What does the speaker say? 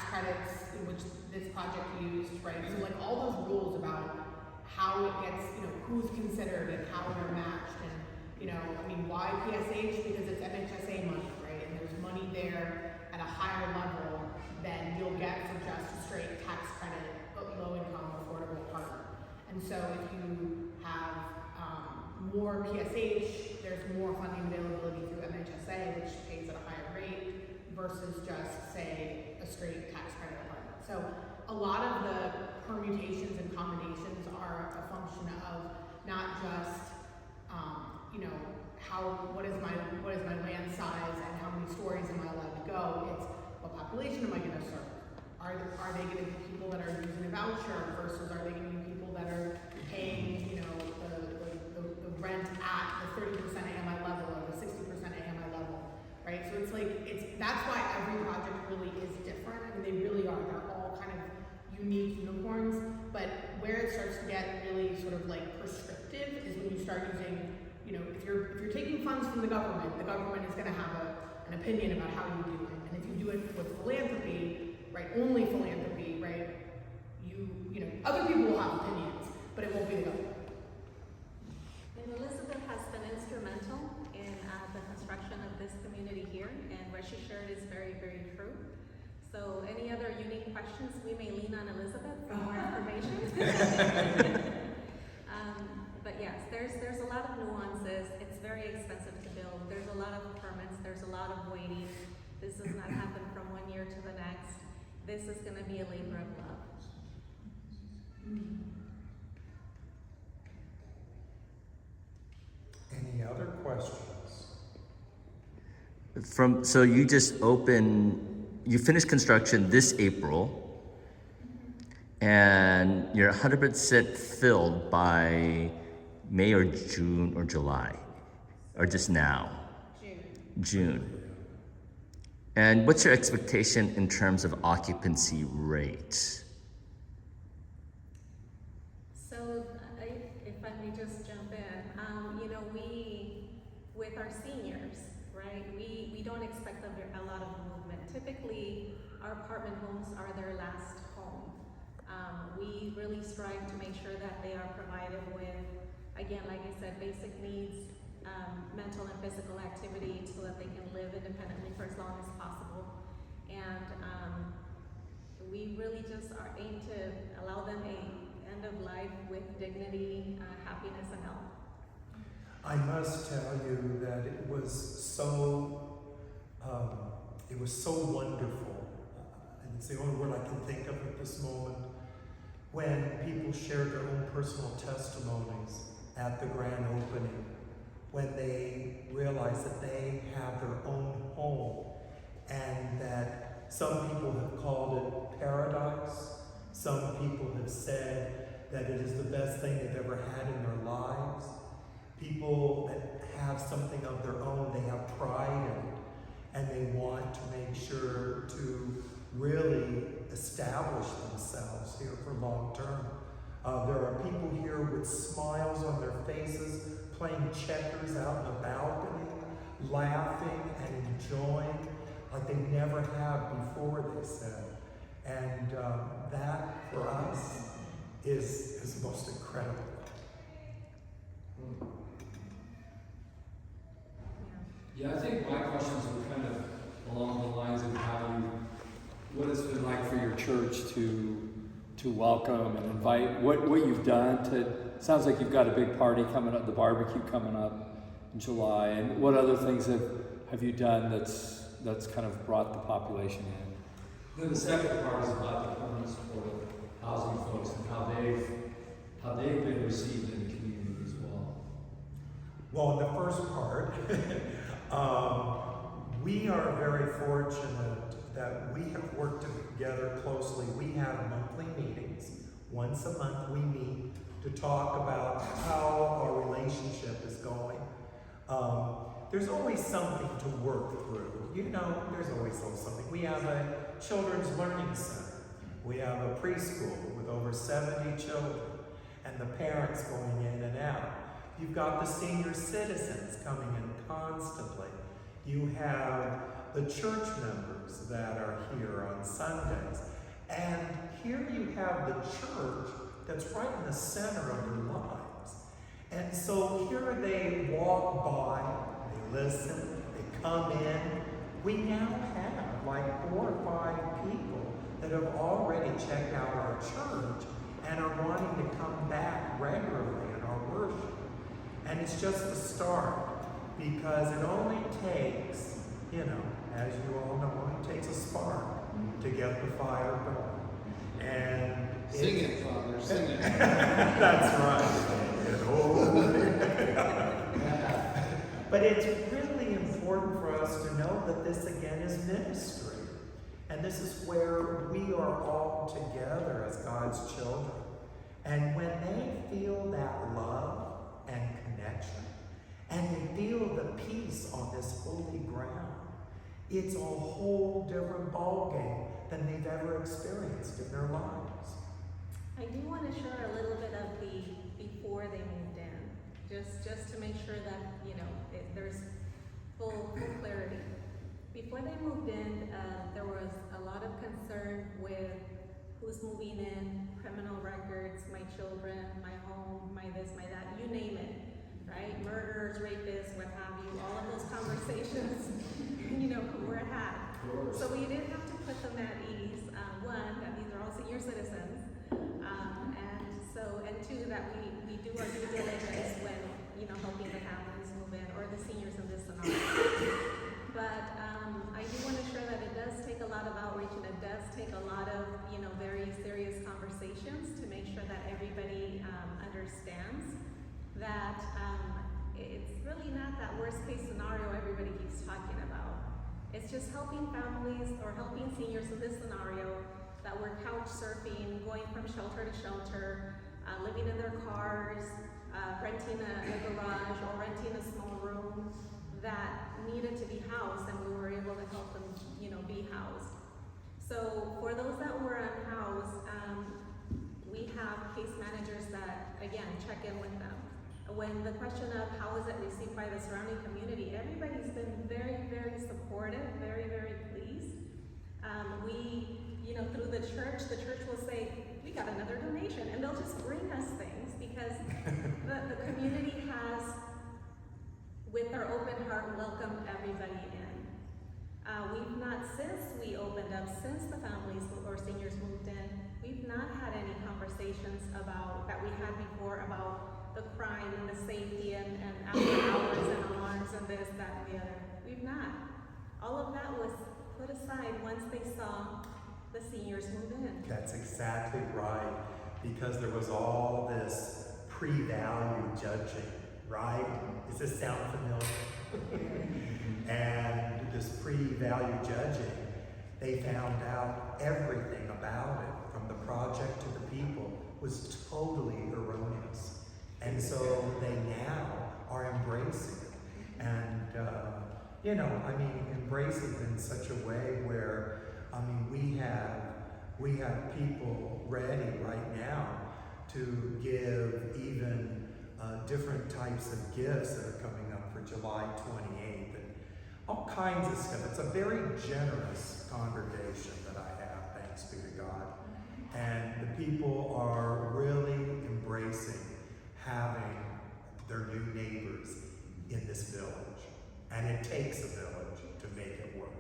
tax credits, which this project used, right? So like all those rules about how it gets, who's considered and how they're matched, and why PSH? Because it's MHSA money, right? And there's money there at a higher level than you'll get for just a straight tax credit, low income, affordable apartment. And so if you have more PSH, there's more funding availability through MHSA, which pays at a higher rate, versus just, say, a straight tax credit apartment. So a lot of the permutations and combinations are a function of not just, what is my land size and how many stories am I allowed to go? It's what population am I going to serve? Are they going to be people that are using a voucher versus are they going to be people that are paying, the rent at the 30% AMI level or the 60% AMI level, right? So that's why every project really is different. I mean, they really are. They're all kind of unique unicorns, but where it starts to get really sort of like prescriptive is when you start using, if you're taking funds from the government is going to have an opinion about how you do it. And if you do it with philanthropy, right, only philanthropy, right, other people will have opinions, but it won't be the government. And Elizabeth has been instrumental in the construction of this community here, and what she shared is very, very true. So any other unique questions, we may lean on Elizabeth for more information. But yes, there's a lot of nuances. It's very expensive to build. There's a lot of permits. There's a lot of waiting. This does not happen from one year to the next. This is going to be a labor of love. Any other questions? So you finished construction this April, and you're 100% filled by May or June or July, or just now? June. And what's your expectation in terms of occupancy rate? So if I may just jump in, we, with our seniors, right, we don't expect a lot of movement. Typically, our apartment homes are their last home. We really strive to make sure that they are provided with, again, like I said, basic needs, mental and physical activity so that they can live independently for as long as possible. And we really just aim to allow them a end of life with dignity, happiness, and health. I must tell you that it was so wonderful, and it's the only word I can think of at this moment, when people shared their own personal testimonies at the grand opening, when they realized that they have their own home, and that some people have called it paradise, some people have said that it is the best thing they've ever had in their lives. People that have something of their own, they have pride in it, and they want to make sure to really establish themselves here for long term. There are people here with smiles on their faces, playing checkers out in the balcony, laughing and enjoying like they never have before, they said. And that, for us, is most incredible. Yeah, I think my questions were kind of along the lines of what it's been like for your church to welcome and invite, what you've done to, sounds like you've got a big party coming up, the barbecue coming up in July, and what other things have you done that's kind of brought the population in? Then the second part is about the permanent supportive housing folks and how they've been received in the community as well. Well, in the first part, we are very fortunate that we have worked together closely. We have monthly meetings. Once a month we meet to talk about how our relationship is going. There's always something to work through. There's always something. We have a children's learning center. We have a preschool with over 70 children and the parents going in and out. You've got the senior citizens coming in constantly. You have the church members that are here on Sundays. And here you have the church that's right in the center of their lives. And so here they walk by, they listen, they come in. We now have like 4 or 5 people that have already checked out our church and are wanting to come back regularly in our worship. And it's just the start, because it only takes, you know, as you all know, it takes a spark to get the fire going. And Sing it, Father, sing it. that's right. And but it's really important for us to know that this again is ministry. And this is where we are all together as God's children. And when they feel that love and connection, and they feel the peace on this holy ground, it's a whole different ballgame than they've ever experienced in their lives. I do want to share a little bit of the before they moved in, just to make sure that, you know, there's full clarity. Before they moved in, there was a lot of concern with who's moving in, criminal records, my children, my home, my this, my that, you name it, right? Murders, rapists, what have you, all of those conversations, you know, were had. So we did have to put them at ease. One, that these are all senior citizens, and two, that we do our due diligence when, you know, helping the families move in or the seniors in this scenario. But I do want to share that it does take a lot of outreach, and it does take a lot of, you know, very serious conversations to make sure that everybody understands that it's really not that worst case scenario everybody keeps talking about. It's just helping families or helping seniors in this scenario that were couch surfing, going from shelter to shelter, living in their cars, renting a garage or renting a small room that needed to be housed, and we were able to help them, you know, be housed. So for those that were unhoused, we have case managers that, again, check in with them. When the question of how is it received by the surrounding community, everybody's been very, very supportive, very, very pleased. We, you know, through the church will say, we got another donation, and they'll just bring us things because the community has, with our open heart, welcomed everybody in. We've not, since we opened up, since the families or seniors moved in, we've not had any conversations about, that we had before, about the crime and the safety and after hours and alarms and this, that, and the other. We've not. All of that was put aside once they saw the seniors move in. That's exactly right, because there was all this pre-value judging, right? Does this sound familiar? And this pre-value judging, they found out everything about it, from the project to the people, was totally erroneous. And so they now are embracing it. And, you know, I mean, embracing it in such a way where, I mean, we have people ready right now to give even different types of gifts that are coming up for July 28th and all kinds of stuff. It's a very generous congregation that I have, thanks be to God. And the people are really embracing having their new neighbors in this village. And it takes a village to make it work.